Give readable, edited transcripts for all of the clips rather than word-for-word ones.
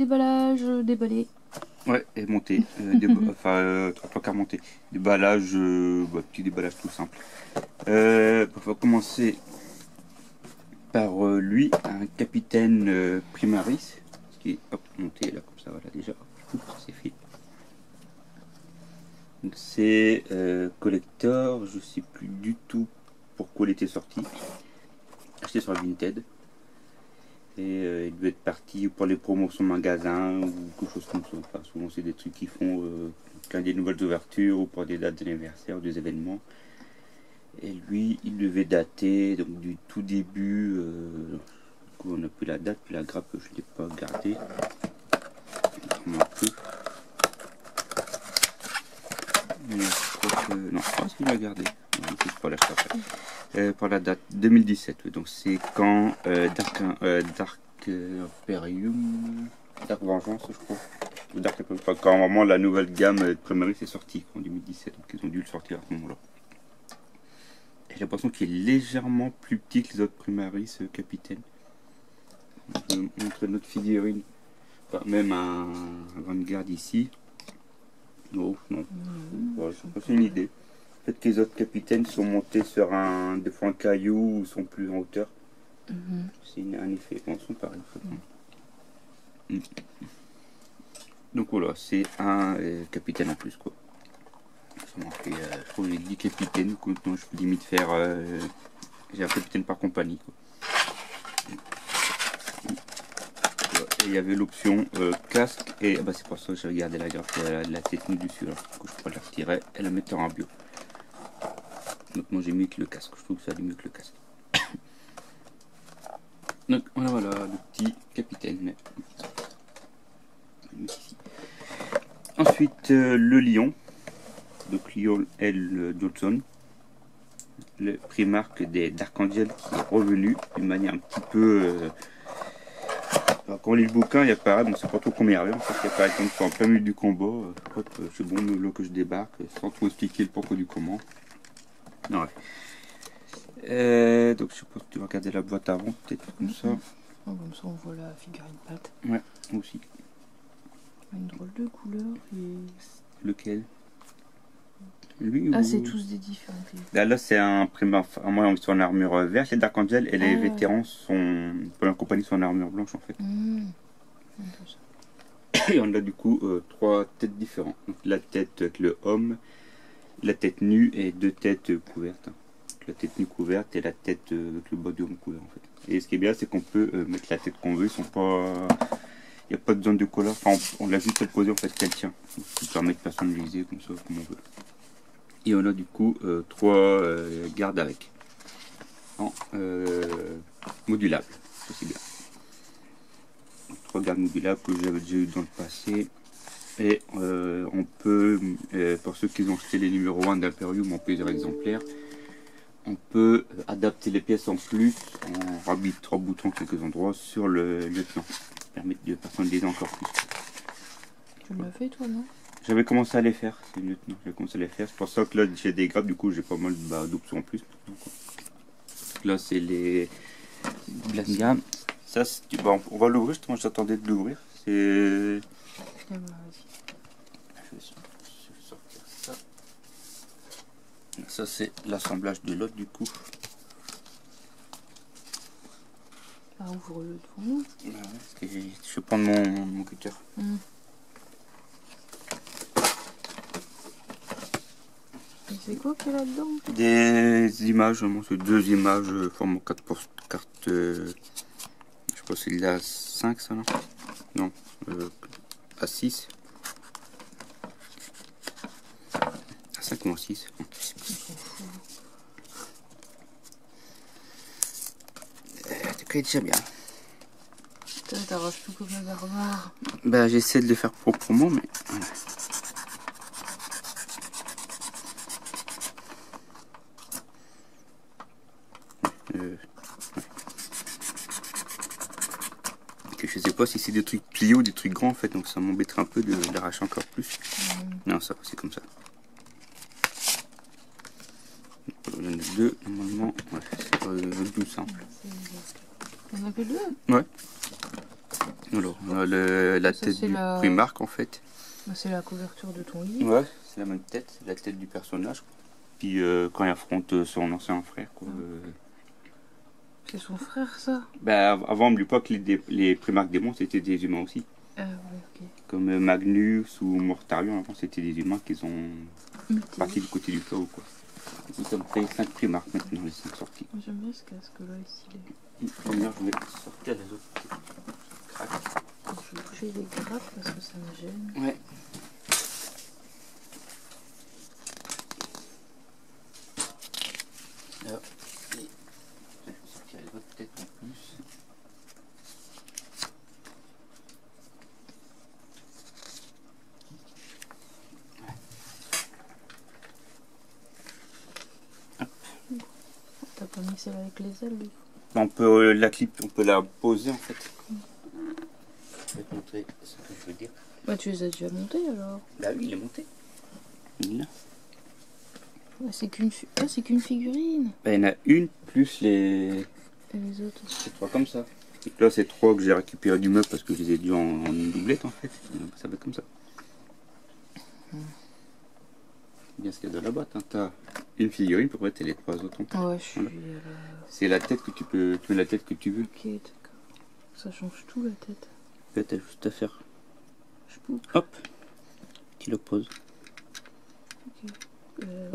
déballage, déballé. Ouais, et monté. Enfin, trois quarts monté. Déballage, petit déballage tout simple. On va commencer par lui, un capitaine Primaris, qui est hop, monté là comme ça, voilà déjà, c'est fait. Donc c'est collector, je sais plus du tout pourquoi il était sorti, acheté sur Vinted. Et il devait être parti pour les promotions magasin ou quelque chose comme ça. Enfin, souvent c'est des trucs qu'ils font quand il y a des nouvelles ouvertures ou pour des dates d'anniversaire ou des événements. Et lui, il devait dater donc du tout début. On n'a plus la date, puis la grappe, je ne l'ai pas gardée. Un peu. Non, je vais la garder. Pas l'acheter après. Pour la date 2017, donc c'est quand Dark Imperium, Dark Vengeance, je crois. Dark Imperium, enfin, quand vraiment la nouvelle gamme de Primaris est sortie en 2017, donc ils ont dû le sortir à ce moment-là. J'ai l'impression qu'il est légèrement plus petit que les autres Primaris Capitaine. Je vais montrer notre figurine, enfin, même un Vanguard ici. Oh, non, voilà, c'est une idée. Peut-être que les autres capitaines sont montés sur des fois un caillou ou sont plus en hauteur. C'est un effet. Bon, ils sont pareils. Donc voilà, c'est un capitaine en plus, quoi. Ça m'en fait, je trouve, j'ai 10 capitaines, donc maintenant je peux limite faire. J'ai un capitaine par compagnie, quoi. Et il y avait l'option casque, et bah, c'est pour ça que j'ai regardé la graphe, la tête nue dessus, alors du coup, je pourrais la retirer et la mettre en bio. Donc moi j'ai mieux que le casque, je trouve que ça allait mieux que le casque. Donc voilà, le petit capitaine. Ensuite le lion, donc Lion L. Johnson, le primarque des Dark Angel qui est revenu d'une manière un petit peu... quand on lit le bouquin, il apparaît, donc c'est pas trop qu'on m'y arrive, en fait, il apparaît comme ça en plein milieu du combat. C'est bon, là que je débarque, sans trop expliquer le pourquoi du comment. Non, ouais. Donc je sais pas si tu vas regarder la boîte avant, peut-être comme ça. Comme ça on voit la figurine pâte. Ouais, aussi. Une drôle de couleur. Et... Lequel? Lui, ah, ou... c'est tous des différents. Là c'est un primaire, moi ils sont en armure verte, les Dark Angel et les vétérans sont, pour la compagnie, sont en armure blanche en fait. Et on a du coup 3 têtes différentes. Donc, la tête avec le homme, la tête nue et 2 têtes couvertes. La tête nue couverte et la tête avec le bas du homme couvert en fait. Et ce qui est bien, c'est qu'on peut mettre la tête qu'on veut, ils sont pas... Il n'y a pas de zone de couleur, enfin on l'a juste posé en fait qu'elle tient. Donc, ça permet de personnaliser comme ça, comme on veut. Et on a du coup 3 gardes avec. En modulable, c'est bien. 3 gardes modulables que j'avais déjà eu dans le passé. Et on peut, pour ceux qui ont acheté les numéros 1 d'Imperium en plusieurs exemplaires, on peut adapter les pièces en plus, en rabitant 3 boutons quelques endroits sur le lieutenant. Ça permet de personnaliser encore plus. Tu l'as fait toi, non? J'avais commencé à les faire, c'est le lieutenant, j'avais commencé à les faire. C'est pour ça que là j'ai des grades, du coup j'ai pas mal d'options en plus. Là c'est les Blandiam. Ça, bon, on va l'ouvrir, justement j'attendais de l'ouvrir. C'est... Ah bah, vas-y. Je vais sortir ça. Ça c'est l'assemblage de l'autre du coup. Ah, ouvre-le devant nous. Je vais prendre mon cutter. C'est quoi qu'il y a là-dedans? Des images, c'est 2 images format 4 pour carte. Je sais pas si c'est la 5 ça, non? Non, à 6. À 5 ou à 6. C'est déjà bien. Putain, t'arraches tout comme un barbare. Bah, j'essaie de le faire proprement, mais voilà. Je sais pas si c'est des trucs pliés ou des trucs grands en fait, donc ça m'embêterait un peu de l'arracher encore plus. Non, ça c'est comme ça. Il y en a 2 normalement, ouais, c'est plus simple. Il y en a que 2? Ouais. Alors, on a la Ça, tête c'est du la- Primark en fait. C'est la couverture de ton livre. Ouais, c'est la même tête, c'est la tête du personnage. Puis quand il affronte son ancien frère. Quoi, C'est son frère, ça? Bah, avant, n'oublie pas que les Primark démons c'était des humains aussi. Ah ouais, ok. Comme Magnus ou Mortarion, avant c'était des humains qui sont Muté. partis du côté du chaos. Quoi. Nous sommes fait 5 Primark maintenant, les 5 sorties. Moi, j'aime bien ce casque-là, ici. Maintenant, je vais sortir les autres. Crac. Je vais bouger les grappes parce que ça me gêne. Ouais. Alors, je vais sortir les autres peut-être en plus. T'as pas mis celle avec les ailes, lui? On peut la clip, on peut la poser en fait. Je vais te montrer ce que je veux dire. Bah, tu les as déjà montés, alors? Bah oui, il est monté. Il est là. Ah, c'est qu'une figurine. Bah, il y en a une plus les Et les autres? 3 comme ça. Donc là, c'est 3 que j'ai récupéré du meuble parce que je les ai dû en doublette en fait. Donc, ça va être comme ça. Bien ce qu'il y a de la boîte. Hein. T'as une figurine pour mettre les 3 autres. Ouais, je suis... Voilà. C'est la tête que tu peux. Tu mets la tête que tu veux. Ok, d'accord. Ça change tout, la tête. Là, t'as juste à faire. Je poupe. Hop. Tu la poses. Ok. Ouais,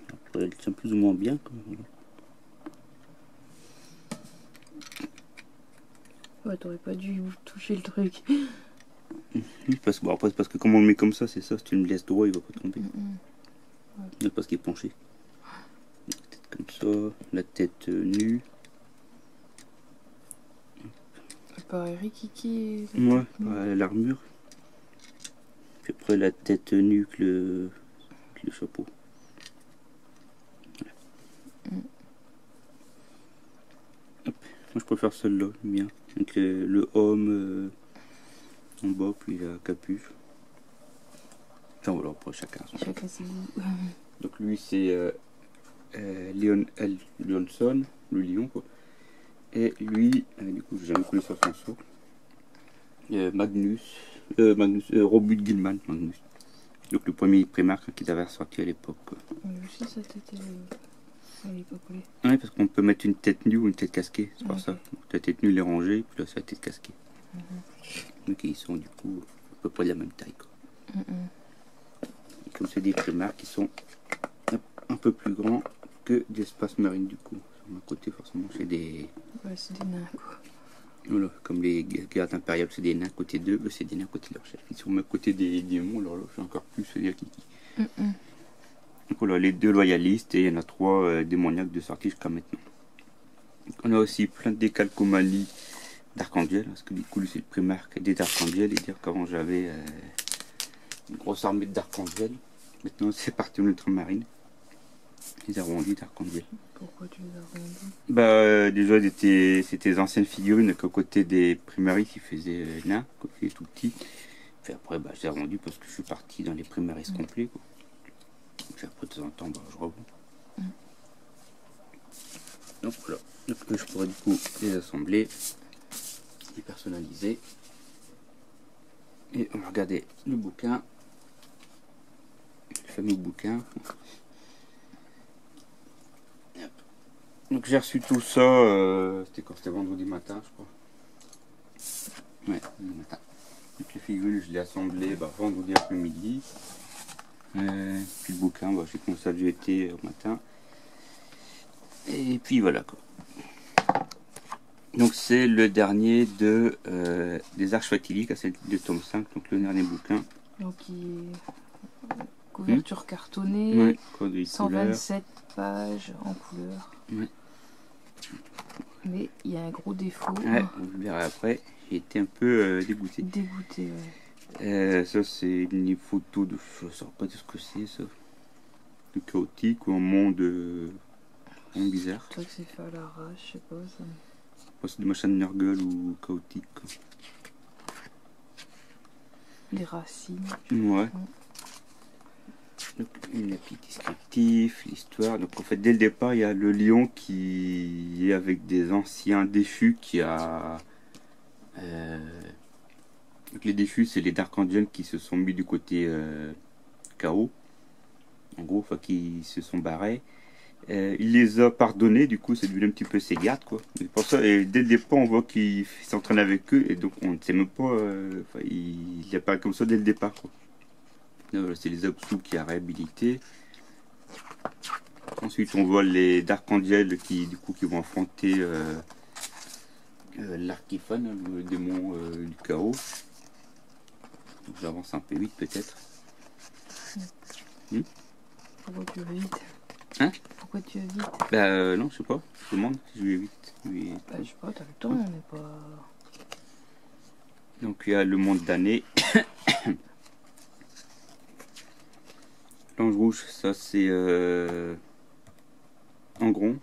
après, elle tient plus ou moins bien. Voilà. Ouais, t'aurais pas dû toucher le truc. Oui, bon, après, c'est parce que comme on le met comme ça, c'est ça. Si tu le laisses droit, il va pas tomber. C'est parce qu'il est penché. La tête comme ça, la tête nue. Pareil, Rikiki. Ouais, l'armure. Puis après la tête nue que le chapeau. Voilà. Hop. Moi je préfère celle-là, bien. Avec le homme en bas, puis la capuche. Enfin voilà, après chacun. Chacun ses goûts. Donc lui c'est Leon L. Johnson, le lion quoi. Et lui, du coup j'ai jamais coulé sur son socle. Robert Gilman, Magnus. Donc le premier Primark qu'ils avaient ressorti à l'époque. Mais aussi, sa tête, elle est pas collée. Oui, parce qu'on peut mettre une tête nue ou une tête casquée, c'est pour Ok. ça. Donc, la tête nue elle est rangée, puis là c'est la tête casquée. Donc ils sont du coup à peu près de la même taille. Quoi. Et comme c'est des Primark qui sont un peu plus grands que des Space Marine du coup. Sur un côté forcément c'est des... Ouais, c'est des nains, quoi. Voilà, comme les gardes impériales, c'est des nains côté d'eux, eux c'est des nains côté de leur chef. Ils sont même côté des démons, alors là c'est encore plus, c'est-à-dire Kiki. Donc voilà, les 2 loyalistes et il y en a 3 démoniaques de sortie jusqu'à maintenant. Donc, on a aussi plein de décalcomanies d'Archangel, parce que du coup lui c'est le Primark des Archangel, et dire qu'avant j'avais une grosse armée d'Archangel. Maintenant c'est parti en ultramarine. Les arrondis d'Archangel. Pourquoi tu les as rendus? Bah déjà c'était des anciennes figurines qu'à côté des Primaris qui faisaient nains, quand ils étaient tout petits. Puis après bah j'ai rendu parce que je suis parti dans les Primaris complets quoi. Puis après de temps en temps bah, je revends. Donc voilà. Donc je pourrais du coup les assembler, les personnaliser. Et on va regarder le bouquin. Le fameux bouquin. Donc j'ai reçu tout ça, c'était quand? C'était vendredi matin je crois. Ouais, vendredi matin. Donc les figurines je l'ai assemblé vendredi après-midi. Puis le bouquin, j'ai commencé à le jeter au matin. Et puis voilà quoi. Donc c'est le dernier des Arches Fatidiques, c'est le tome 5, donc le dernier bouquin. Donc, couverture cartonnée, Ouais, code de 127 pages en couleur. Ouais. Mais il y a un gros défaut. Ouais, vous le verrez après, j'ai été un peu dégoûté. Dégoûté, ouais. Ça c'est une photo de, je ne sais pas de ce que c'est ça, de chaotique ou un monde bizarre. Toi que c'est fait à l'arrache, je sais pas. Ça... C'est du machin de Nurgle ou chaotique. Quoi. Les racines. Ouais. Donc, une petite descriptif, l'histoire. Donc en fait dès le départ il y a le lion qui est avec des anciens déchus qui a... donc les déchus c'est les Dark Angels qui se sont mis du côté chaos. En gros, enfin qui se sont barrés. Il les a pardonnés, du coup c'est devenu un petit peu ses gardes quoi. Et pour ça, et dès le départ on voit qu'il s'entraîne avec eux et donc on ne sait même pas, il apparaît comme ça dès le départ quoi. C'est les Apsu qui a réhabilité. Ensuite on voit les Dark Angels qui du coup qui vont affronter l'Archiphone, le démon du chaos. Donc j'avance un peu vite peut-être. Pourquoi tu veux vite? Hein? Pourquoi tu veux vite? Bah non, je sais pas, je demande si je vais vite. Oui. Bah, je sais pas, t'as le temps, on n'est pas... Donc il y a le monde damné. L'ange rouge, ça c'est Angron,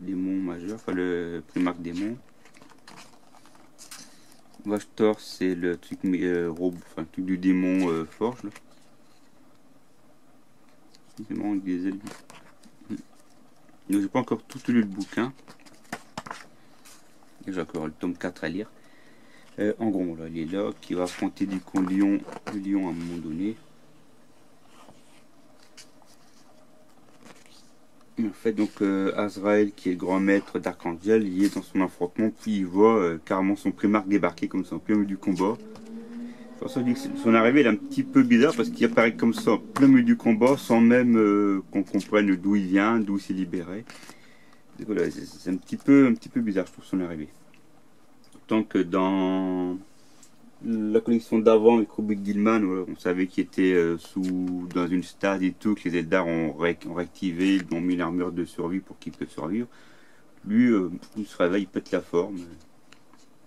démon majeur, enfin le primarque démon. Vashtor, c'est le truc robe, enfin le truc du démon forge là. C'est marrant avec des ailes. Donc j'ai pas encore tout lu le bouquin. J'ai encore le tome 4 à lire. Angron là, il est là, qui va affronter du coup le lion à un moment donné. En fait, donc Azrael, qui est le grand maître d'Archangel, il est dans son affrontement, puis il voit carrément son primarque débarquer comme ça en plein milieu du combat. Pour ça, je dis que son arrivée elle est un petit peu bizarre parce qu'il apparaît comme ça en plein milieu du combat sans même qu'on comprenne d'où il vient, d'où il s'est libéré. Donc, voilà, c'est un petit peu bizarre, je trouve, son arrivée. Tant que dans la collection d'avant avec Robert Gilman, voilà, on savait qu'il était dans une stade et tout, que les Eldar ont réactivé, ils lui ont mis l'armure de survie pour qu'il puisse survivre. Lui, il se réveille, il pète la forme.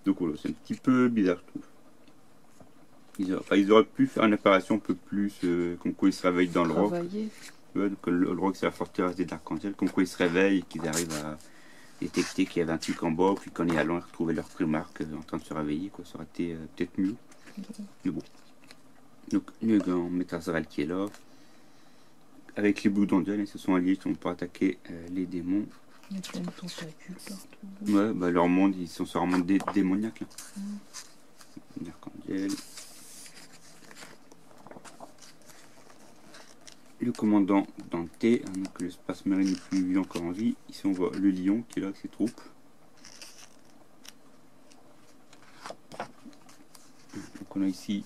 Donc voilà, c'est un petit peu bizarre, je trouve. Ils auraient pu faire une apparition un peu plus, comme quoi ils se réveillent dans le roc. Ouais, donc le roc c'est la forteresse des Dark Angels, comme quoi ils se réveillent et qu'ils arrivent à détecter qu'il y avait un truc en bas, puis quand ils allant retrouver leur primarque en train de se réveiller, quoi, ça aurait été peut-être mieux. Mais bon. Donc le grand maître Azrael qui est là, avec les Blood Angels, ils se sont alliés pour attaquer les démons. Il y a plein de tentacules partout. Ouais, bah leur monde, ils sont sur un monde démoniaque là. Dark Angel. Le commandant Dante, donc le Space Marine le plus vieux encore en vie. Ici on voit le lion qui est là avec ses troupes. Donc on a ici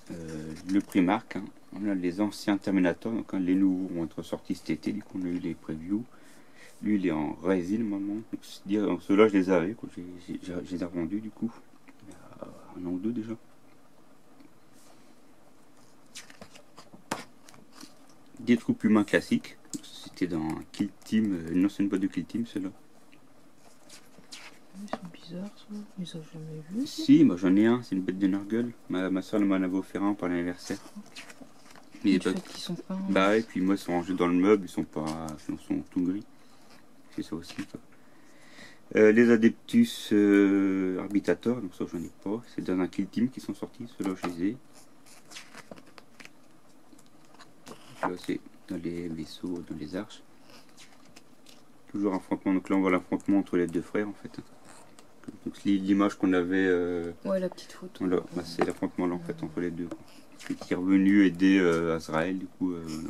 le Primarque, hein. On a les anciens Terminators, donc hein, les nouveaux vont être sortis cet été, du coup on a eu les previews. Lui il est en résine maintenant, donc ceux-là je les avais, je les ai revendus du coup, il y a un an ou deux déjà. Des troupes humains classiques, c'était dans Kill Team, une ancienne boîte de Kill Team ceux-là. Ils sont bizarres ça, mais ça j'ai jamais vu. Si, moi j'en ai un, c'est une bête de Nurgle. Ma soeur m'en avait offert un pour l'anniversaire. Mais Qu'ils sont pas... Bah ouais, puis moi ils sont rangés dans le meuble, ils sont tout gris. C'est ça aussi quoi. Les Adeptus Arbitators, donc ça j'en ai pas. C'est dans un Kill Team qui sont sortis, ceux-là je les ai. Là c'est dans les vaisseaux, dans les arches. Toujours un affrontement, donc là on voit l'affrontement entre les deux frères en fait. Donc l'image qu'on avait... ouais, la petite photo. Voilà, bah, c'est l'affrontement là en fait entre les deux. Qui est revenu aider Azrael du coup. Voilà.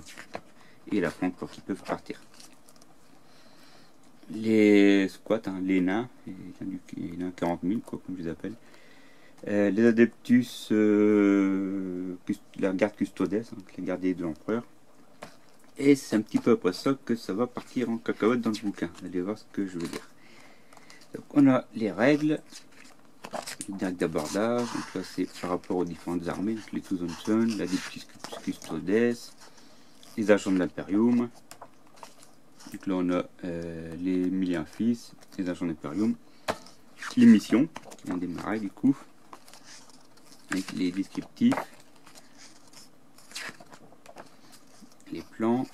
Et il affronte pour qu'ils peuvent partir. Les squats, hein, les nains, les nains 40 000 quoi, comme je les appelle. Les Adeptus, la garde Custodes, hein, les gardiens de l'empereur. Et c'est un petit peu après ça que ça va partir en cacahuète dans le bouquin. Allez voir ce que je veux dire. Donc on a les règles, les règles d'abordage. Donc là c'est par rapport aux différentes armées, donc les Tuzonson, la Adeptus Custodes, les agents de l'Imperium. Donc là on a les mille et un fils, les agents de l'Imperium, les missions qui vont démarrer du coup, avec les descriptifs. Les plans.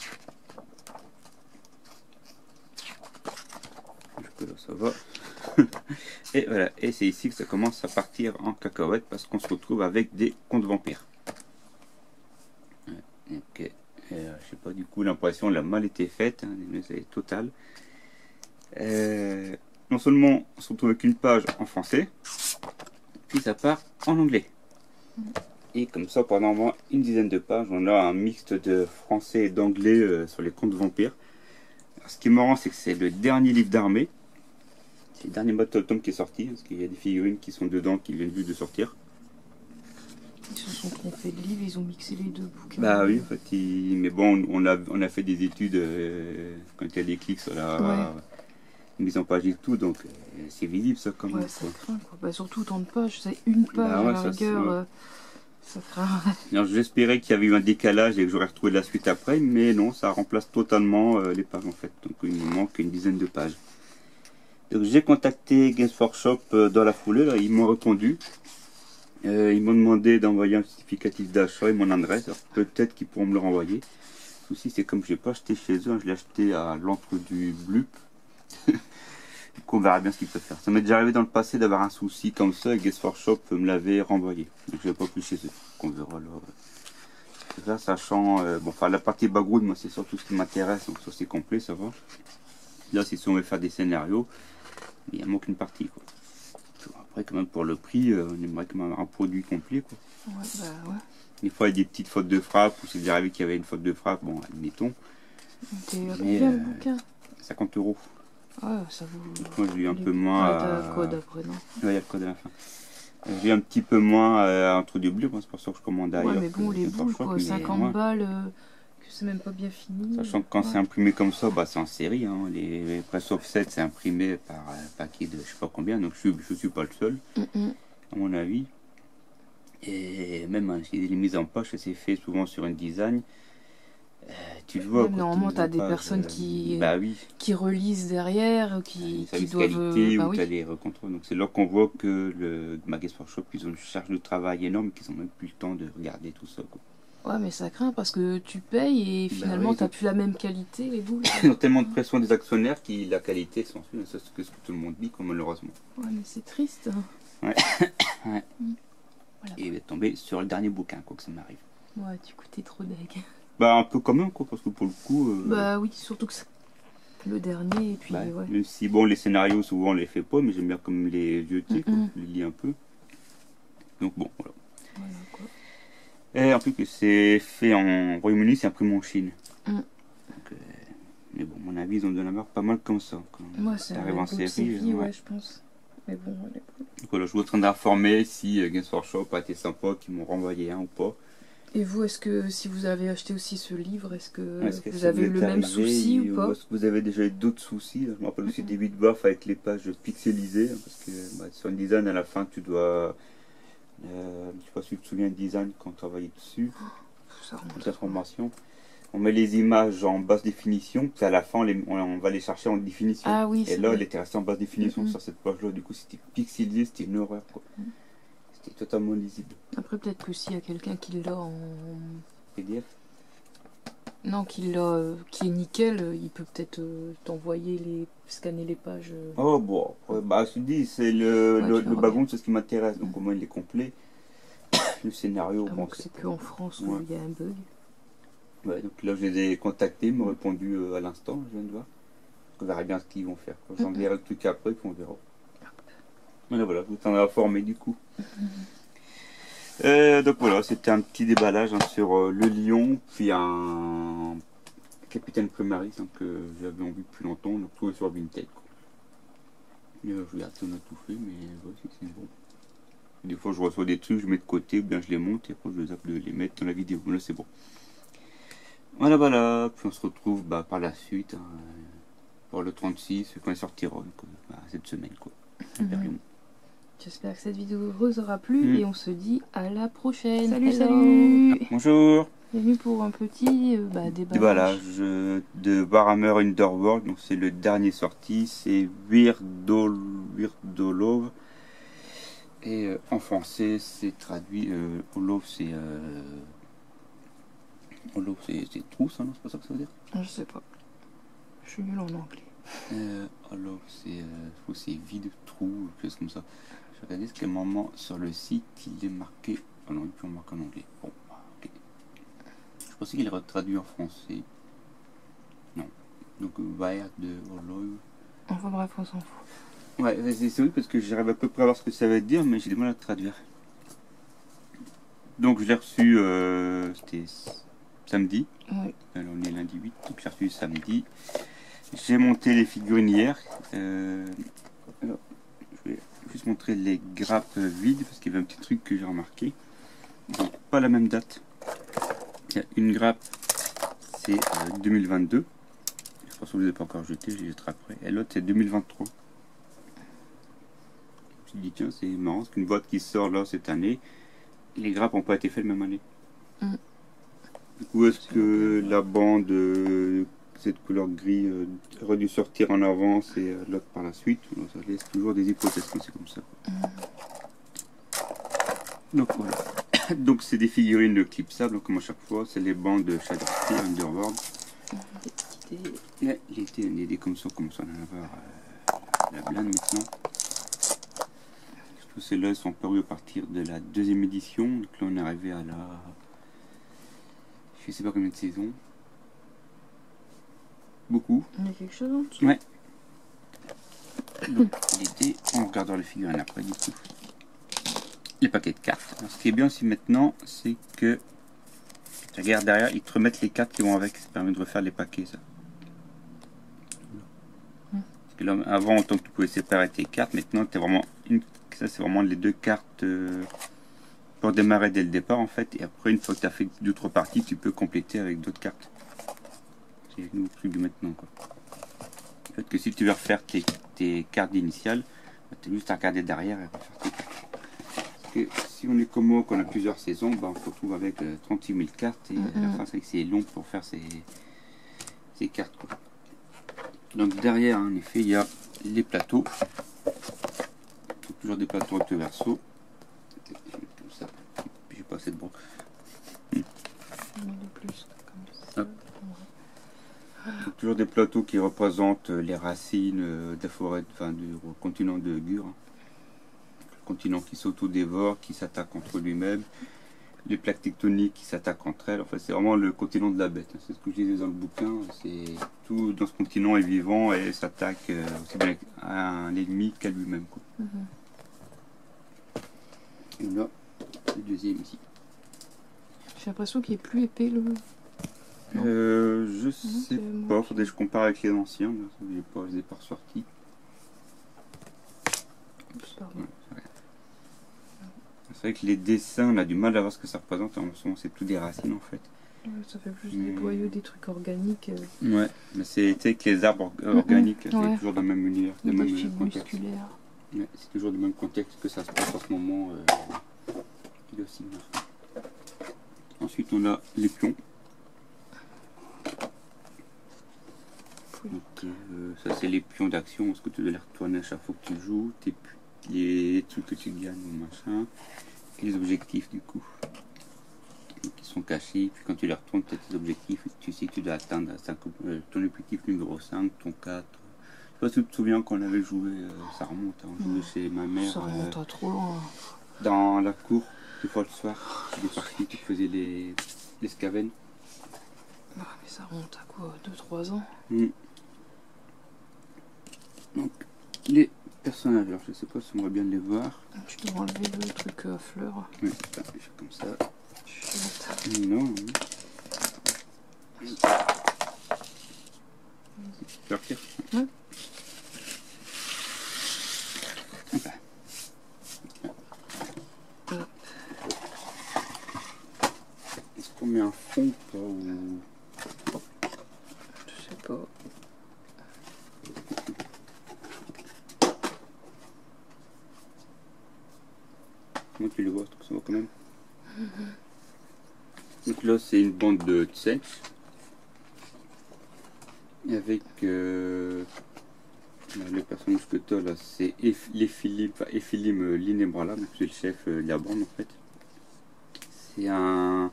Jusque là ça va. Et voilà, et c'est ici que ça commence à partir en cacahuète parce qu'on se retrouve avec des contes vampires. Donc, Je sais pas, du coup, l'impression elle a mal été faite, hein, c'est total. Non seulement on se retrouve avec une page en français, puis ça part en anglais. Et comme ça, pendant au moins une dizaine de pages, on a un mixte de français et d'anglais sur les contes vampires. Alors, ce qui est marrant, c'est que c'est le dernier livre d'armée. C'est le dernier Battle Tome qui est sorti, parce qu'il y a des figurines qui sont dedans, qui viennent juste de sortir. Ils se sont trompés de livre, ils ont mixé les deux bouquins. Bah oui, en fait, mais bon, on a fait des études quand il y a des clics sur la mise en page et tout, donc c'est visible ça quand même. Ouais, ça craint quoi. Bah, surtout tant de pages, c'est une page Bah ouais, à la ça, rigueur, ça craint. Alors, j'espérais qu'il y avait eu un décalage et que j'aurais retrouvé la suite après, mais non, ça remplace totalement les pages en fait. Donc il me manque une dizaine de pages. Donc j'ai contacté Games Workshop dans la foulée, là, ils m'ont répondu. Ils m'ont demandé d'envoyer un justificatif d'achat et mon adresse. Alors peut-être qu'ils pourront me le renvoyer. Le souci c'est comme je l'ai pas acheté chez eux, hein, je l'ai acheté à l'entre du Blup. Donc on verra bien ce qu'ils peuvent faire. Ça m'est déjà arrivé dans le passé d'avoir un souci comme ça et Games Workshop me l'avait renvoyé. Donc je l'ai pas pris chez eux. Donc on verra alors. Là, sachant, bon, enfin la partie background, moi c'est surtout ce qui m'intéresse, donc ça c'est complet, ça va. Là c'est si on veut faire des scénarios, il manque une partie quoi. Après quand même pour le prix, on aimerait quand même avoir un produit complet quoi. Ouais, bah ouais. Des fois il y a des petites fautes de frappe, ou c'est déjà arrivé qu'il y avait une faute de frappe, bon admettons. T'es Mais, combien le bouquin? 50 €. Ah, ça vous. Donc, moi j'ai eu un peu moins. Ah, t'as le code après, non? Ouais, il y a le code à la fin. J'ai un petit peu moins entre du bleu, c'est pour ça que je commande ailleurs. Ouais, mais bon, les boules quoi, 50 balles, que c'est même pas bien fini. Sachant que quand c'est imprimé comme ça, bah, c'est en série. Hein. Les press offset, c'est imprimé par paquet de je sais pas combien, donc je suis pas le seul, à mon avis. Et même hein, si les mises en poche, c'est fait souvent sur une design. Tu le vois. Même normalement, tu as des personnes bah oui. qui relisent derrière, qui doivent. Qualité, bah ou oui. tu as les recontrôles. Donc c'est là qu'on voit que le Games Workshop, ils ont une charge de travail énorme, qu'ils n'ont même plus le temps de regarder tout ça. Quoi. Ouais, mais ça craint parce que tu payes et finalement, oui, tu n'as plus la même qualité, les boules. Ils ont tellement de pression des actionnaires que la qualité s'en suit. C'est ce que tout le monde dit, quoi, malheureusement. Ouais, mais c'est triste. Ouais. Ouais. Voilà. Et il va tomber sur le dernier bouquin, quoi que ça m'arrive. Ouais, du coup, t'es trop deg. Bah, un peu quand même, quoi, parce que pour le coup. Bah oui, surtout que c'est le dernier, et puis bah, ouais. Même si, bon, les scénarios, souvent, on les fait pas, mais j'aime bien comme les vieux titres, je les lis un peu. Donc bon, voilà. Voilà quoi. Et en plus que c'est fait en Royaume-Uni, c'est imprimé en Chine. Donc, mais bon, à mon avis, ils ont donné la marque pas mal comme ça. Moi, c'est un série, ouais, je pense. Mais bon, donc voilà, je suis en train d'informer si Games Workshop a été sympa, qu'ils m'ont renvoyé un ou pas. Et vous, est-ce que si vous avez acheté aussi ce livre, est-ce que vous ça avez eu le même souci ou pas? Est-ce que vous avez déjà eu d'autres soucis? Je me rappelle aussi des 8 buffs avec les pages pixelisées, parce que sur une design à la fin, tu dois. Je sais pas si tu te souviens de design quand on travaillait dessus. Cette formation. On met les images en basse définition, puis à la fin on va les chercher en définition. Ah oui, et là, elle était restée en basse définition sur cette page-là. Du coup, c'était pixelisé, c'était une horreur. Quoi. C'était totalement lisible. Après, peut-être que s'il y a quelqu'un qui l'a en PDF. Non, qui est nickel, il peut peut-être t'envoyer scanner les pages. Oh bon, bah je te dis, c'est le background, c'est ce qui m'intéresse, donc au moins il est complet. Le scénario, bon, c'est qu'en France où il y a un bug. Ouais, donc là je les ai contactés, ils m'ont répondu à l'instant, je viens de voir. On verra bien ce qu'ils vont faire. J'enverrai le truc après, puis on verra. Voilà, vous t'en avez informé du coup. Donc voilà, c'était un petit déballage hein, sur le Lion, puis un Capitaine Primaris hein, que j'avais envie depuis longtemps, on l'a trouvé sur Vinted. Je regarde si on a tout fait, mais voici c'est bon. Des fois je reçois des trucs, je mets de côté, ou bien je les monte, et après je zappe de les mettre dans la vidéo. Là c'est bon. Voilà, puis on se retrouve par la suite hein, pour le 36 quand il sortira donc, cette semaine quoi. J'espère que cette vidéo vous aura plu et on se dit à la prochaine. Salut. Bonjour. Bienvenue pour un petit déballage de Warhammer Underworld. Donc c'est le dernier sorti, c'est Weirdolov. Et en français c'est traduit Olov c'est trousse, hein, non, c'est pas ça que ça veut dire? Je sais pas. Je suis nul en anglais. Olov c'est vide, trou, quelque chose comme ça. Je vais regarder ce qu'à un moment sur le site il est marqué. Oh non, il peut en marquer en anglais. Bon, ok. Je pensais qu'il était traduit en français. Non. Donc, Baird de Horloge. Enfin bref, on s'en fout. Ouais, c'est oui, parce que j'arrive à peu près à voir ce que ça veut dire, mais j'ai du mal à le traduire. Donc, je l'ai reçu, c'était samedi. Oui. Alors, on est lundi 8, donc j'ai reçu samedi. J'ai monté les figurines hier. Alors, je vais juste montrer les grappes vides, parce qu'il y avait un petit truc que j'ai remarqué. Donc, pas la même date. Il y a une grappe, c'est 2022. Je pense que vous ne les avez pas encore jeté, je les jetterai après. Et l'autre, c'est 2023. Je me suis dit, tiens, c'est marrant, c'est qu'une boîte qui sort là cette année, les grappes n'ont pas été faites la même année. Du coup, est-ce que la bande, cette couleur gris, aurait dû sortir en avance et l'autre par la suite? Ça laisse toujours des hypothèses quand c'est comme ça. Donc voilà. Donc c'est des figurines clipsables, comme à chaque fois, c'est les bandes de Shadowspear, Underworld. Les dés comme ça, on en avoir la blinde maintenant. Tous celles-là sont parus à partir de la deuxième édition. Donc là on est arrivé à la... je sais pas combien de saisons. Beaucoup. Il y a quelque chose en dessous. Ouais. Donc les dés, on regardera les figurines après du coup. Les paquets de cartes. Alors, ce qui est bien aussi maintenant, c'est que tu regardes derrière, ils te remettent les cartes qui vont avec. Ça permet de refaire les paquets, ça. Parce que là, avant, en tant que tu pouvais séparer tes cartes, maintenant, t'es vraiment ça, c'est vraiment les deux cartes pour démarrer dès le départ, en fait. Et après, une fois que tu as fait 2-3 parties, tu peux compléter avec d'autres cartes. C'est le nouveau truc de maintenant, quoi. En fait, que si tu veux refaire tes cartes initiales, tu as juste à regarder derrière et refaire tes cartes. Que si on est comme moi, qu'on a plusieurs saisons, bah, on se retrouve avec 36 000 cartes et à la fin c'est que c'est long pour faire ces cartes, quoi. Donc derrière, en effet, il y a les plateaux. Donc, toujours des plateaux recto verso. Comme ça, j'ai pas assez de bon. Donc, toujours des plateaux qui représentent les racines de la forêt, enfin du continent de Gur. Continent qui s'auto-dévore, qui s'attaque contre lui-même, les plaques tectoniques qui s'attaquent entre elles. Enfin, c'est vraiment le continent de la bête. C'est ce que je disais dans le bouquin. C'est tout dans ce continent est vivant et s'attaque aussi bien à un ennemi qu'à lui-même. Et là, le deuxième ici. J'ai l'impression qu'il est plus épais le. Je sais pas. Faudrait que je compare avec les anciens. Je les ai pas ressortis. Pardon. C'est vrai que les dessins, on a du mal à voir ce que ça représente. En ce moment, c'est tout des racines en fait. Ouais, ça fait plus des boyaux, des trucs organiques. Ouais, mais c'est avec les arbres organiques, c'est toujours dans le même univers, des même fibres contexte. musculaires. Ouais, c'est toujours le même contexte que ça se passe en ce moment. Il est aussi marqué. Ensuite, on a les pions. Donc, ça, c'est les pions d'action. Est-ce que tu dois les retourner à chaque fois que tu joues? Les trucs que tu gagnes ou machin, et les objectifs du coup qui sont cachés, puis quand tu les retournes, tu as tes objectifs, tu sais que tu dois atteindre ton objectif numéro 5, ton 4. Je sais pas si tu te souviens quand on avait joué, ça remonte, on jouait chez ma mère, Ça remonte à trop loin. dans la cour, des fois le soir, des parties, tu faisais les scaven. Ah, mais ça remonte à quoi, 2-3 ans? Donc les personnages, alors je sais pas si on va bien les voir. Tu dois enlever le truc à fleurs. Oui, je vais faire comme ça. Chouette. Non. Tu vas retirer. Est-ce qu'on met un fond ou pas ou... Je sais pas. Comment tu les vois? Ça va quand même. Donc là c'est une bande de Tsench avec le personnage que tu as là, c'est Ephilim Linebrala, donc c'est le chef de la bande en fait. C'est un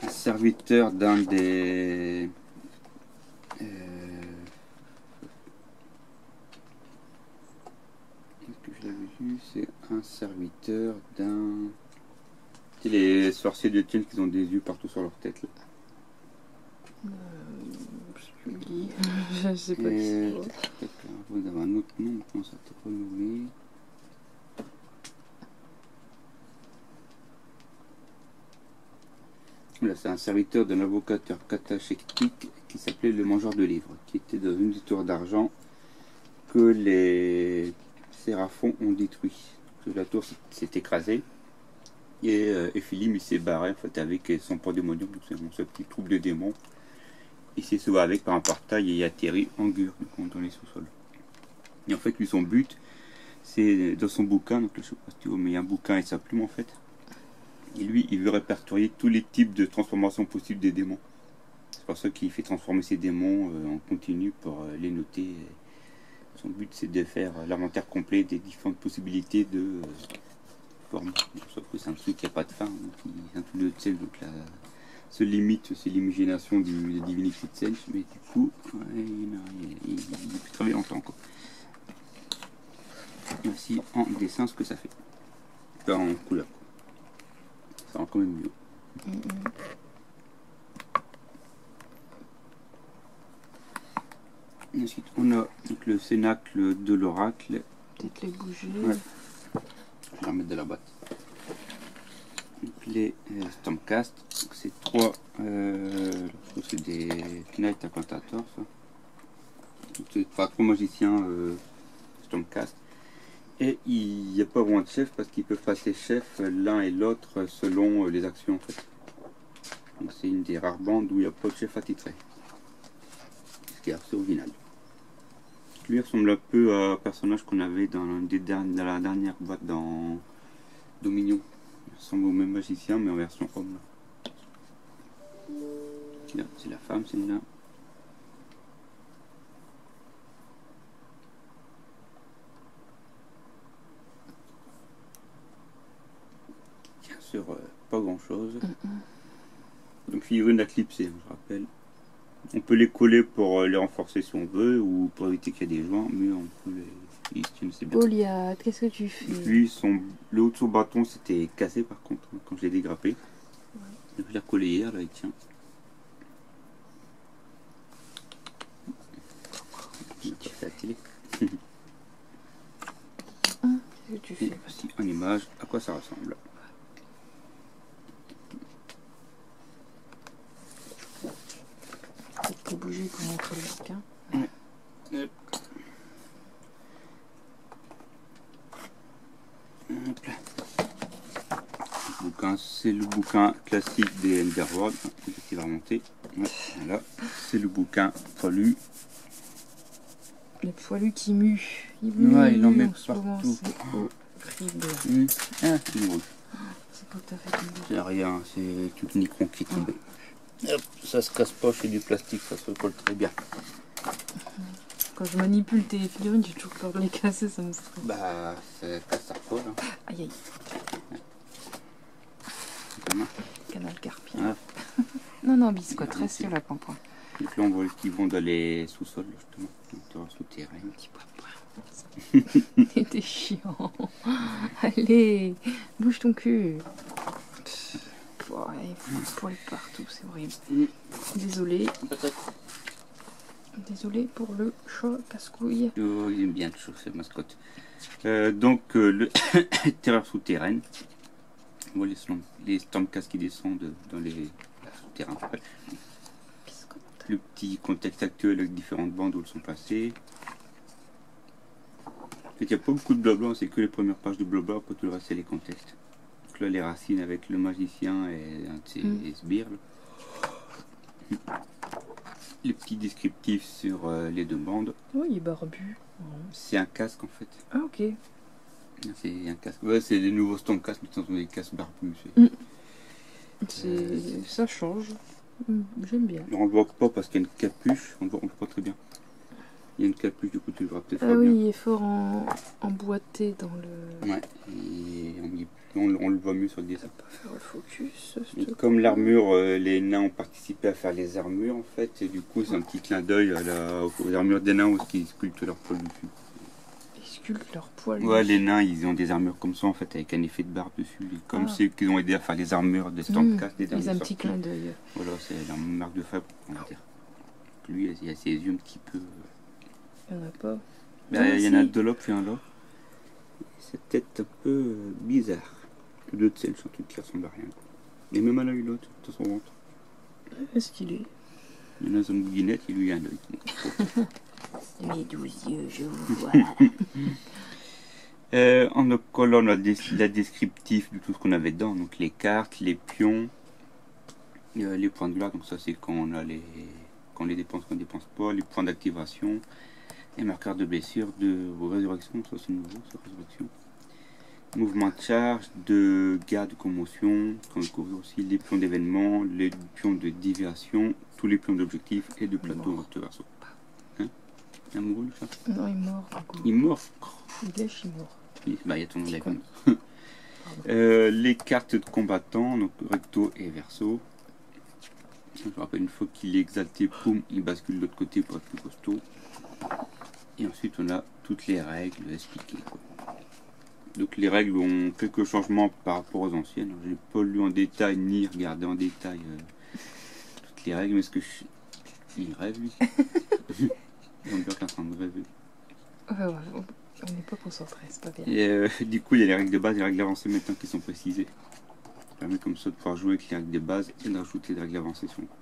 serviteur d'un des est-ce que je l'avais vu? C'est un serviteur d'un C'est les sorciers de Tien qui ont des yeux partout sur leur tête. Là. Je sais pas qui c'est. Vous avez un autre nom, comment ça t'est renommé? Là, c'est un serviteur d'un avocat catachétique qui s'appelait le Mangeur de Livres, qui était dans une histoire d'argent que les séraphons ont détruit. La tour s'est écrasée et Ephilim il s'est barré en fait avec son pandémonium, donc c'est ce petit troupe de démons. Il s'est sauvé avec par un portail et il atterrit en Gur, donc dans les sous-sols. Et en fait, lui, son but, c'est dans son bouquin, donc je sais pas si tu vois, mais il y a un bouquin et sa plume en fait. Et lui, il veut répertorier tous les types de transformations possibles des démons. C'est pour ça qu'il fait transformer ses démons en continu pour les noter. Son but, c'est de faire l'inventaire complet des différentes possibilités de formes. Sauf que c'est un truc qui n'a pas de fin. Donc un truc de Tselch, donc la seule limite, c'est l'imagination des divinités de Tselch. Mais du coup, ouais, il peut travailler longtemps. Quoi. Et aussi en dessin, ce que ça fait. Enfin, en couleur. Quoi. Ça rend quand même mieux. Ensuite, on a donc, le cénacle de l'oracle. Peut-être les bouger. Ouais. Je vais la remettre de la boîte. Donc, les Stormcast. C'est trois. C'est des Knight Incantators. C'est pas trois magiciens Stormcast. Et il n'y a pas vraiment de chef parce qu'ils peuvent passer chef l'un et l'autre selon les actions en fait. Donc c'est une des rares bandes où il n'y a pas de chef attitré. Ce qui est assez original. Lui ressemble un peu à un personnage qu'on avait dans la dernière boîte dans Dominion. Il ressemble au même magicien mais en version homme. Là, c'est la femme, c'est là. Sur pas grand chose. Donc figurine éclipsée, je rappelle. On peut les coller pour les renforcer si on veut ou pour éviter qu'il y ait des joints, mais on peut les tiennent c'est bien. Goliath, qu'est-ce que tu fais? Lui, le haut de son bâton c'était cassé par contre quand je l'ai dégrappé. Je l'ai recollé hier, là il tient. Il a fait la télé. Qu'est-ce que tu fais? Et voici en image à quoi ça ressemble. Faut bouger pour montrer le bouquin. Ouais. Hop là. Le bouquin, c'est le bouquin classique des Underworld qui va remonter. Ouais, voilà, c'est le bouquin poilu. Le poilu qui mue. Ouais, il en met ce moment, partout. c'est horrible. Ah, c'est rouge. C'est pas tout à fait comme ça. C'est rien, c'est tout le micron qui est tombé. Hop, ça se casse pas, c'est du plastique, ça se colle très bien. Quand je manipule tes figurines, j'ai toujours peur de les casser, ça me stresse. Bah, ça recolle. Hein. Aïe aïe. Canal carpien. Ah. Non, biscotte, reste là, Pampoin. Donc là, on voit qu'ils vont dans les sous-sols, justement. Donc, souterrain. Petit Pampoin. T'es chiant. Allez, bouge ton cul. Ouais, poil partout, c'est horrible. Désolé. Désolé pour le chat casse-couille. Oh, il aime bien le chaud, cette mascotte. Donc, le terreur souterraine. On voit les Stormcast qui descendent dans les souterrains. Le petit contexte actuel avec différentes bandes où elles sont placées. Il n'y a pas beaucoup de blabla, c'est que les premières pages de blabla, après tout le reste c'est les contextes. Donc là, les racines avec le magicien et un de ses sbires. Les petits descriptifs sur les deux bandes. Oui, il est barbu. C'est un casque en fait. Ah, ok. C'est un casque. Ouais, c'est les nouveaux Stormcast, mais ce sont des casques barbus. Ça change. J'aime bien. On ne le voit pas parce qu'il y a une capuche, on le voit pas très bien. Il y a une capuche, du coup tu le vois peut-être Ah pas oui, bien. il est fort emboîté dans le... Ouais, et on le voit mieux sur le dessin. Pas faire le focus. Et comme l'armure, les nains ont participé à faire les armures en fait, et du coup c'est un petit clin d'œil aux armures des nains où ils sculptent leur poil dessus. sculptent leur poil. Ouais, les nains, ils ont des armures comme ça, en fait, avec un effet de barbe dessus. Et comme Ah. ceux qui ont aidé à faire les armures des Stormcast, des Ils derniers ont un petit sortis. clin d'œil. Voilà, c'est la marque de fabrique, on va dire. Lui, il a ses yeux un petit peu... Il n'y en a pas. Bah, il y en a si. deux là, puis un là. Cette tête un peu bizarre. Les deux de celles, c'est un truc qui ressemble à rien. Quoi. Et même à l'œil l'autre, de son ventre. Est-ce qu'il est Il y en a une bouguinette et lui il a un œil. Mes 12 yeux, je vous vois. En notre colonne, on a la descriptif de tout ce qu'on avait dedans. Donc les cartes, les pions, les points de gloire. Donc ça c'est quand on a quand on les dépense, qu'on ne dépense pas. Les points d'activation, les marqueurs de blessure, de résurrection. Ça c'est nouveau, ça résurrection. Mouvement de charge, de garde, de commotion. On découvre aussi les pions d'événement, les pions de diversion, tous les pions d'objectifs et de plateau de verso. Hein? Amoureux le chat? Non, il est mort. Du coup. Il est mort. Il lèche, il est mort. Bah, il y a ton nom Con. les cartes de combattants, donc recto et verso. Je me rappelle une fois qu'il est exalté, poum, il bascule de l'autre côté pour être plus costaud. Et ensuite on a toutes les règles expliquées. Quoi. Donc les règles ont quelques changements par rapport aux anciennes. Je n'ai pas lu en détail ni regardé en détail toutes les règles, mais est-ce que il rêve lui? On dirait qu'il est en train de rêver. Ouais, on n'est pas concentré, c'est pas bien. Et du coup, il y a les règles de base et les règles avancées maintenant qui sont précisées. Ça permet comme ça de pouvoir jouer avec les règles de base et de rajouter des règles avancées sur le coup.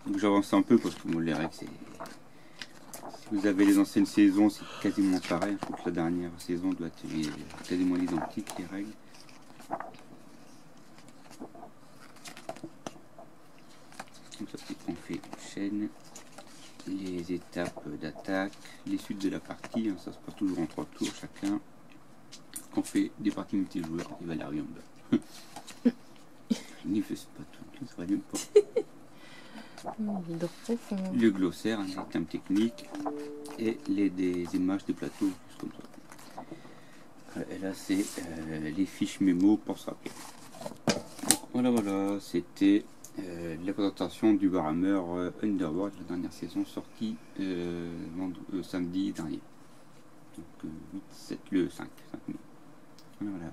Donc j'avance un peu parce que moi, les règles, c'est... Si vous avez les anciennes saisons, c'est quasiment pareil. Je trouve que la dernière saison doit être quasiment identique, les règles. Donc ça, c'est qu'on fait une chaîne. Les étapes d'attaque, les suites de la partie, hein, ça se passe toujours en 3 tours chacun. Quand on fait des parties multijoueurs, il va la rien en bas. Il ne fait pas tout, ça va même pas. Il dort profond. Le glossaire, les termes techniques et des images de plateau, juste comme ça. Et là, c'est les fiches mémo pour se rappeler. Donc, voilà, c'était la présentation du Warhammer Underworld, la dernière saison sortie samedi dernier. Donc 8, 7, le 5 mai. Voilà.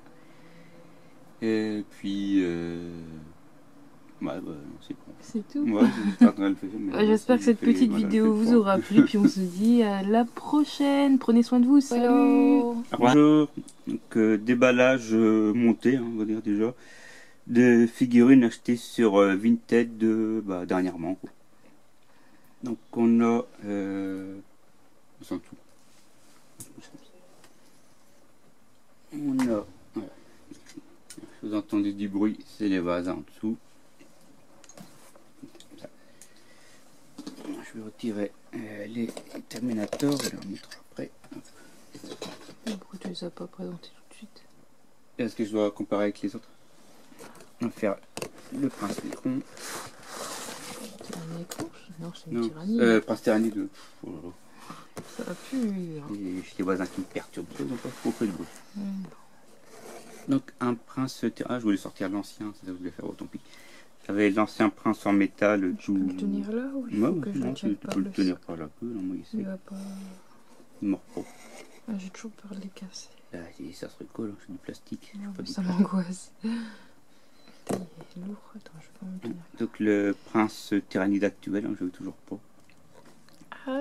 Et puis c'est bon. C'est tout. Ouais, j'espère que cette petite vidéo vous aura plu, puis on se dit à la prochaine. Prenez soin de vous, salut. Bonjour. Donc déballage monté, hein, on va dire déjà. De figurines achetées sur Vinted dernièrement. Quoi. Donc on a on s'en fout. On a voilà. Vous entendez du bruit, c'est les vases en dessous. Comme ça. Je vais retirer les Terminators et les remettre après. Pourquoi tu les as pas présentés tout de suite? Est-ce que je dois comparer avec les autres? On va faire le Prince Nécron. Tyrannie? Non, c'est une tyrannie. Prince Tyrannie 2. Oh là là. Ça va plus. Hein. J'ai les voisins qui me perturbent. Ils n'ont pas trop fait de bruit. Donc un prince tyrannie. Je voulais sortir l'ancien, c'est ça que je voulais faire, tant pis. J'avais l'ancien prince en métal. Tu peux le tenir là ou il faut que je le tienne tu peux le tenir par la queue. Moi, il va pas... Il mord pas. Ah, j'ai toujours peur de les casser. Ah, ça serait cool, hein, c'est du plastique. Non, ça m'angoisse. Il est lourd. Attends, je vais pas me tenir. Donc le prince tyrannide actuel, hein, je veux toujours pas. Ah,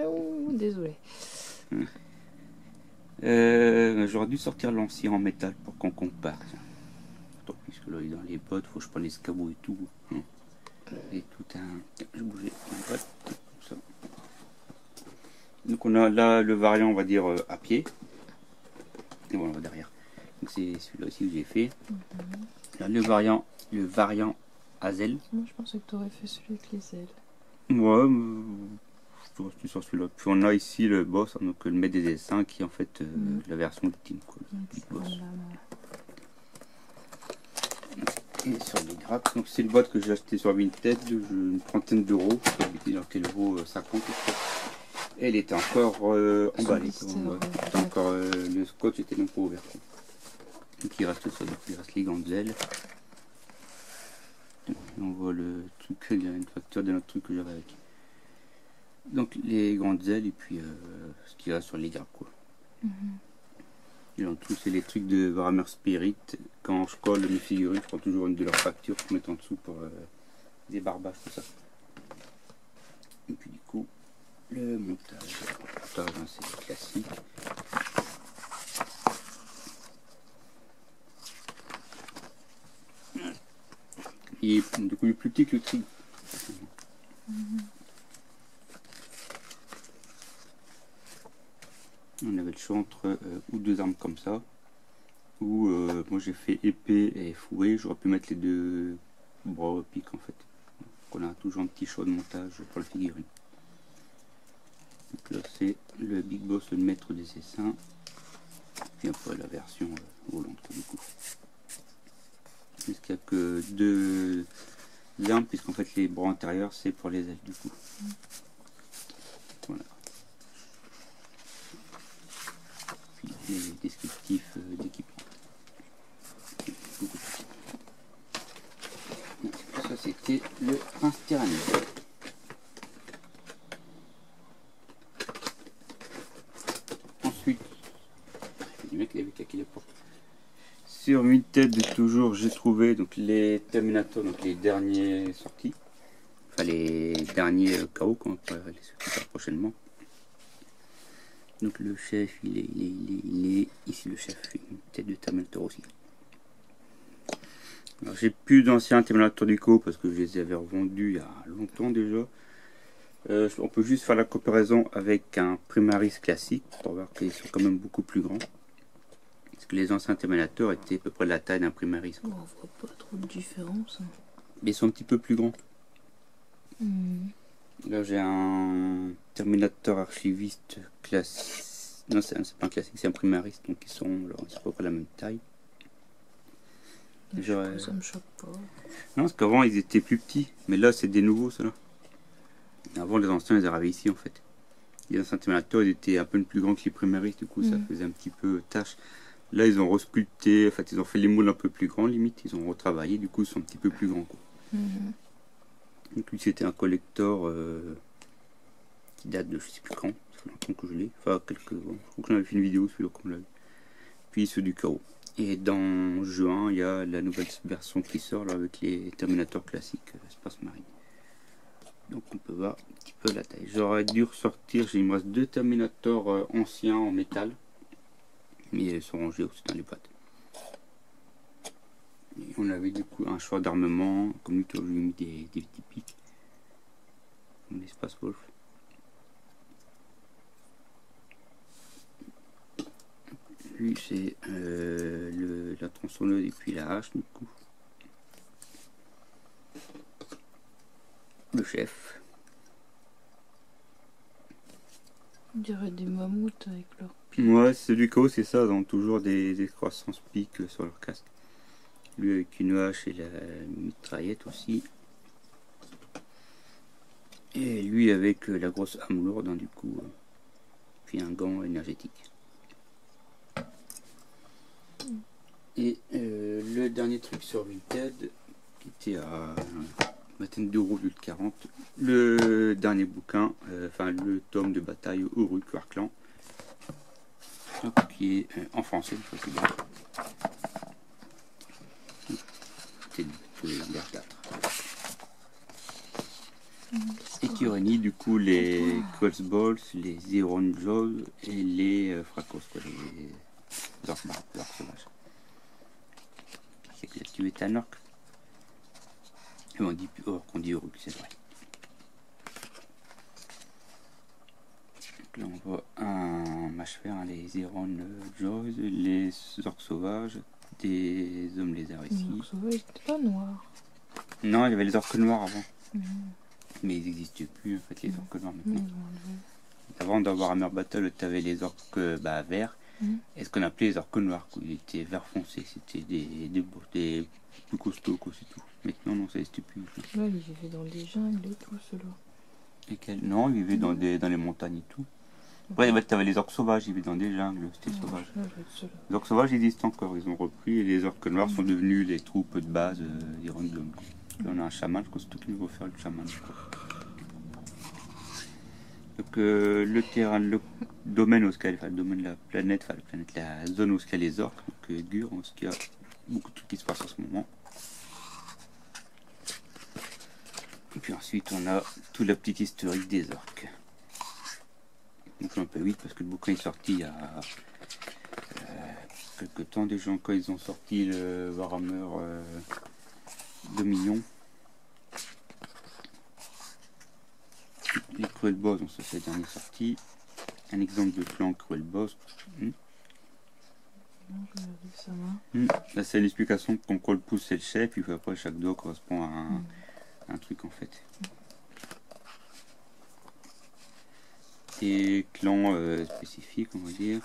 désolé. J'aurais dû sortir l'ancien en métal pour qu'on compare. Tant puisque là il est dans les bottes, faut que je prenne les escabeaux et tout. Hein. Et tout un. Je bougeais les bottes, comme ça. Donc on a là le variant, on va dire à pied. Et voilà, derrière. Donc c'est celui-là aussi que j'ai fait. Là le variant à ailes. Moi je pensais que tu aurais fait celui avec les ailes. Ouais, je dois rester sur celui-là. Puis on a ici le boss, donc le maître des dessins qui est en fait la version ultime. Quoi, le boss. Et sur les grappes, donc c'est le bot que j'ai acheté sur Vinted, une trentaine d'euros, alors qu'elle vaut 50. Et elle était encore emballée. C'était encore le scotch était même pas ouvert. Quoi. Donc il reste ça, donc il reste les grandes ailes. Et on voit le truc, il y a une facture de notre truc que j'avais avec. Donc les grandes ailes et puis ce qu'il y a sur les gardes quoi. Et en tout c'est les trucs de Warhammer Spirit. Quand je colle mes figurines, je prends toujours une de leurs factures pour mettre en dessous pour des barbages tout ça. Et puis du coup le montage hein, c'est classique. Il est du coup plus petit que le Tigre. On avait le choix entre ou deux armes comme ça, ou moi j'ai fait épée et fouet, j'aurais pu mettre les deux bras au pic en fait. Donc on a toujours un petit choix de montage pour la figurine. Donc là c'est le Big Boss, le maître des essaims, puis après la version volante du coup. Parce qu'il n'y a que deux armes, puisqu'en fait les bras antérieurs c'est pour les ailes du coup. Voilà. Les descriptifs d'équipement. Ça c'était le prince tyrannide. Ensuite, le mec il avait claqué la porte. Sur Vinted toujours j'ai trouvé donc les Terminator, donc les derniers sortis. Enfin les derniers KO qu'on va les sortir prochainement. Donc le chef, il est ici le chef, une tête de Terminator aussi. Alors j'ai plus d'anciens Terminator du KO parce que je les avais revendus il y a longtemps déjà. On peut juste faire la comparaison avec un Primaris classique pour voir qu'ils sont quand même beaucoup plus grands. Parce que les anciens Terminator étaient à peu près la taille d'un Primaris. On voit pas trop de différence. Mais ils sont un petit peu plus grands. Là j'ai un Terminator archiviste classique. Non, c'est pas un classique, c'est un Primaris, donc ils sont à peu près la même taille. Ça me choque pas. Non, parce qu'avant ils étaient plus petits, mais là c'est des nouveaux ceux-là. Avant les anciens ils arrivaient ici en fait. Les anciens Terminator ils étaient un peu plus grands que les Primaris, du coup ça faisait un petit peu tâche. Là ils ont resculpté, en fait ils ont fait les moules un peu plus grands limite, ils ont retravaillé, du coup ils sont un petit peu plus grands quoi. Donc lui c'était un collector qui date de je sais plus quand, ça fait longtemps que je l'ai, enfin quelques, bon, je crois que j'en avais fait une vidéo celui-là qu'on l'a eu. Puis ceux du KO. Et dans juin il y a la nouvelle version qui sort là avec les Terminator classiques Space Marine. Donc on peut voir un petit peu la taille. J'aurais dû ressortir, il me reste deux Terminator anciens en métal. Mais elles sont rangées aussi dans les boîtes. Et on avait du coup un choix d'armement, comme lui, j'ai mis des petits pics, comme l'espace Wolf. Lui c'est la tronçonneuse et puis la hache du coup. Le chef. On dirait des mammouths avec leur... Ouais, c'est du chaos, c'est ça, ils ont toujours des excroissances piques sur leur casque. Lui avec une hache et la mitraillette aussi. Et lui avec la grosse âme lourde, hein, du coup. Puis un gant énergétique. Et le dernier truc sur Vinted, qui était à vingtaine d'euros du 40, le dernier bouquin, enfin le tome de bataille Uruk Warclan. Qui est en français, une fois c'est bien. C'est de guerre 4. Et qui réunit du coup les Balls, les Iron Jaws et les Fracos, quoi, les orques sauvages. C'est que tu es un orc. Et on dit plus orc, on dit Uruk, c'est vrai. Là on voit un mâche-fer, hein, les Iron Jaws, les orques sauvages, des hommes lézards ici. Les orques sauvages n'étaient pas noirs. Non, il y avait les orques noirs avant. Mais ils n'existent plus en fait les orques noirs maintenant. Avant dans Warhammer Battle, tu avais les orques verts et ce qu'on appelait les orques noirs. Ils étaient vert foncé, c'était des plus costauds quoi, c'est tout. Maintenant non, ça n'existe plus. Là, ils vivaient dans des jungles et tout, ceux-là. Non, ils vivaient dans les montagnes et tout. Après, tu avais les orques sauvages, ils vivaient dans des jungles, c'était sauvage. Les orques sauvages existent encore, ils ont repris, et les orques noirs sont devenus les troupes de base d'Irondum. Là, on a un chaman, je crois que c'est tout qui veut faire le chaman. Donc le terrain, le domaine où il y a, enfin, le domaine de la planète, la zone où il y a les orques, donc Gur, où il y a beaucoup de trucs qui se passent en ce moment. Et puis ensuite on a tout le petit historique des orques. Donc un peu vite parce que le bouquin est sorti il y a quelques temps déjà, quand ils ont sorti le Warhammer 2 millions. Les Cruel Boss, donc ça c'est la dernière sortie. Un exemple de clan Cruel Boss. Là c'est l'explication comme quoi le pouce c'est le chef, puis après chaque doigt correspond à un truc en fait. Et clans spécifiques on va dire.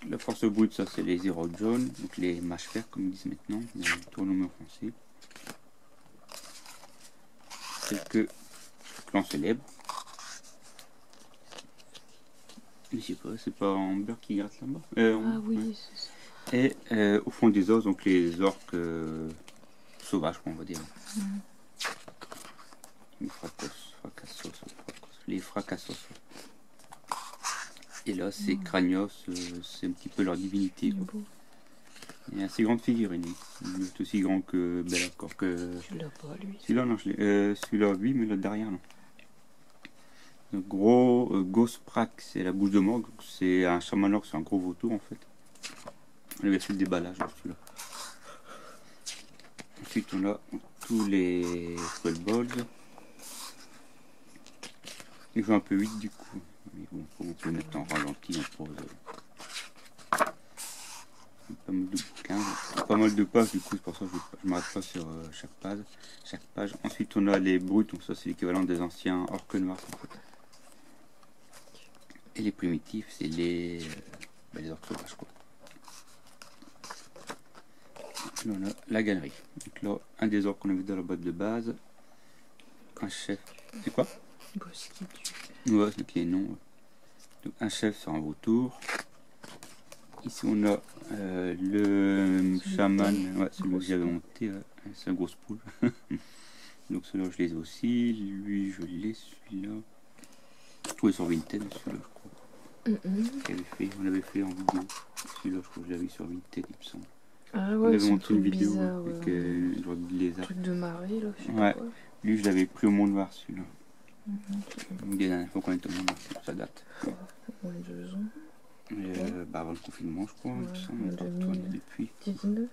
La force brute, ça c'est les Zero John, donc les mâches fer comme ils disent maintenant, les tournois en français. Quelques clans célèbres. Je sais pas, c'est pas Amber qui gratte là-bas. Ah oui, ouais. c'est ça. Et au fond des os, donc les orques sauvages, on va dire. Les fracassos. Et là, c'est Cranios, c'est un petit peu leur divinité. Il y a assez grande figurine. Il est aussi grand que Bellator. Tu l'as pas, lui. Celui-là, non, celui-là, oui, mais le derrière, non. Le gros Gosprak, c'est la bouche de mort. C'est un chaman orc, c'est un gros vautour en fait. On avait fait le déballage celui-là. Ensuite, on a tous les Full Balls. Il joue un peu vite du coup. Mais bon, on peut le mettre en ralenti, en pause. Pas mal de bouquins, pas mal de pages du coup, c'est pour ça que je ne m'arrête pas sur chaque page. Ensuite, on a les brutes, donc ça c'est l'équivalent des anciens orques noirs en fait. Et les primitifs, c'est les orques sauvages quoi. Là, on a la galerie. Donc là, un des orques qu'on a vu dans la boîte de base. Un chef. C'est quoi? Ouais, c'est les noms. Donc un chef sur un vautour. Ici on a le chaman, ouais, celui que j'avais monté, c'est un grosse poule. Donc celui-là je les ai aussi, lui je l'ai, celui-là. Je trouvais sur Vinted celui-là je crois. On l'avait fait en vidéo. Celui-là je crois que je l'avais sur Vinted il me semble. Ah ouais, on avait monté une vidéo bizarre, avec genre de lézard. Truc de marée là, je sais ouais. pas quoi. Lui je l'avais pris au Monde Noir celui-là. Donc la dernière fois qu'on était au Monde Noir, ça date. Moins de 2 ans. Avant le confinement je crois, Ouais, on est pas retourné depuis. 19.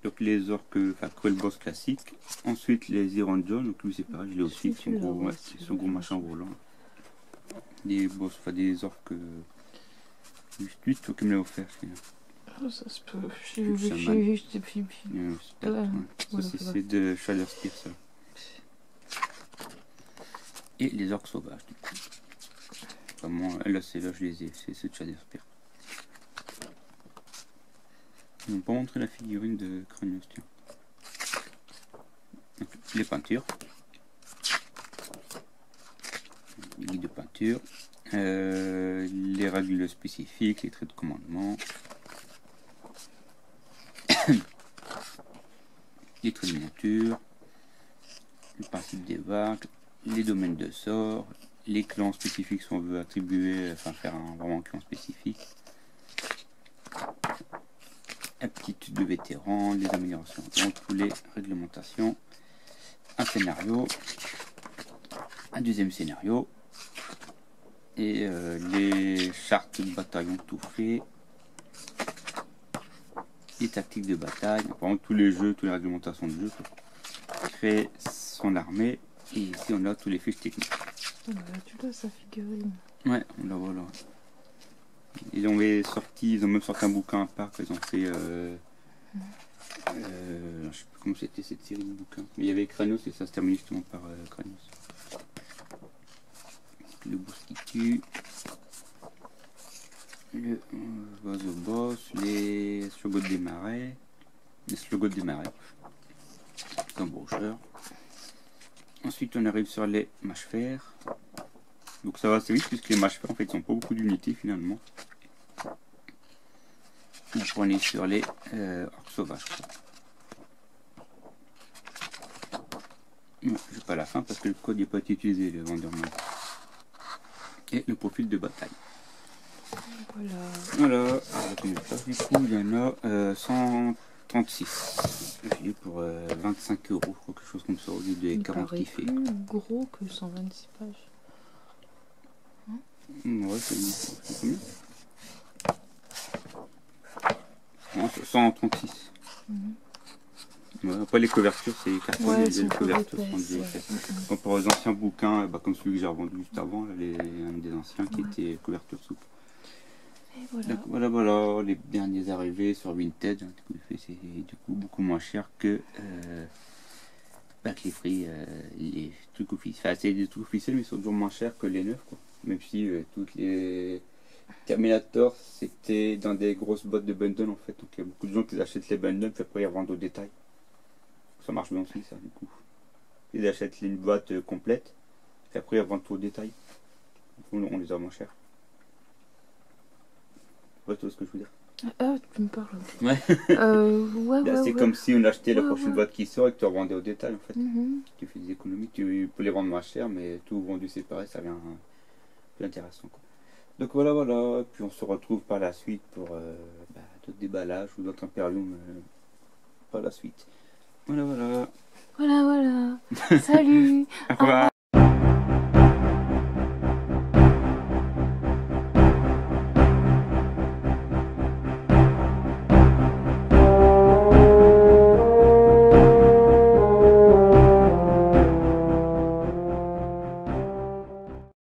Donc les orques, enfin Cruel Boss classique. Ensuite les Iron John, donc lui c'est pareil, je l'ai aussi, son gros machin volant. Des boss, enfin des orques. Lui, toi qui me l'as offert. Oh, ça se peut. J'ai juste depuis. Ça c'est de Shadow Spear ça. Et les orques sauvages du coup. Vraiment, là je les ai, c'est de Shadow Spear. On va pas montrer la figurine de Cranios, tiens. Donc, les peintures. Guide de peinture. Les règles spécifiques, les traits de commandement. Les traits de monture. Le principe des vagues. Les domaines de sort. Les clans spécifiques si on veut attribuer, enfin faire vraiment un clan spécifique. Aptitude de vétéran, les améliorations, donc tous les réglementations, un scénario, un deuxième scénario, et les chartes de bataillon tout fait, les tactiques de bataille, vraiment tous les jeux, toutes les réglementations de jeu, créer son armée, et ici on a tous les fiches techniques. Tu l'as sa figurine. Ouais, on la voit là. Ils ont même sorti un bouquin à part qu'ils ont fait. Je sais plus comment c'était cette série de bouquins. Mais il y avait Cranios et ça se termine justement par Cranios. Le boss qui tue. Le oiseau boss. Les slogots des marais. Les slogots des marais. Un brocheur. Ensuite on arrive sur les mâches fer. Donc ça va assez vite puisque les mâches fer en fait ils n'ont pas beaucoup d'unités finalement. On est sur les orques sauvages. Ouais, j'ai pas la fin parce que le code n'est pas été utilisé, le vendeur main. Et le profil de bataille. Voilà. Voilà, alors, du coup, il y en a 136. J'ai eu pour 25 €, je crois, quelque chose comme ça, au lieu des Il 40 paraît qu'il fait. plus gros que 126 pages. Ouais, c'est combien? Non, 136. Ouais, après les couvertures, c'est cartonné, Ouais, elles les sont plus couvertures sont épaisses, déjà ouais. faites. Comparé aux anciens bouquins, bah, comme celui que j'ai revendu juste avant, là, un des anciens qui était couverture souple. Et voilà. Donc voilà, les derniers arrivés sur Vinted, hein, c'est du coup beaucoup moins cher que, que les prix, les trucs officiels. Enfin, c'est des trucs officiels, mais ils sont toujours moins chers que les neufs, quoi. Même si toutes les Terminator, c'était dans des grosses boîtes de bundle en fait. Donc il y a beaucoup de gens qui achètent les bundles, puis après ils revendent au détail. Ça marche bien aussi, ça, du coup. Ils achètent une boîte complète, puis après ils revendent tout au détail. Du coup, on les a moins chers. Ouais, tu vois ce que je veux dire? Ah, tu me parles. Ouais. Ouais, C'est comme si on achetait la Ouais, prochaine ouais. boîte qui sort et que tu revendais au détail en fait. Mhm. Tu fais des économies, tu peux les vendre moins cher, mais tout vendu séparé, ça vient plus intéressant, quoi. Donc voilà, puis on se retrouve par la suite pour d'autres déballages ou d'autres impériums par la suite. Voilà. Voilà. Salut. Au Au revoir. revoir.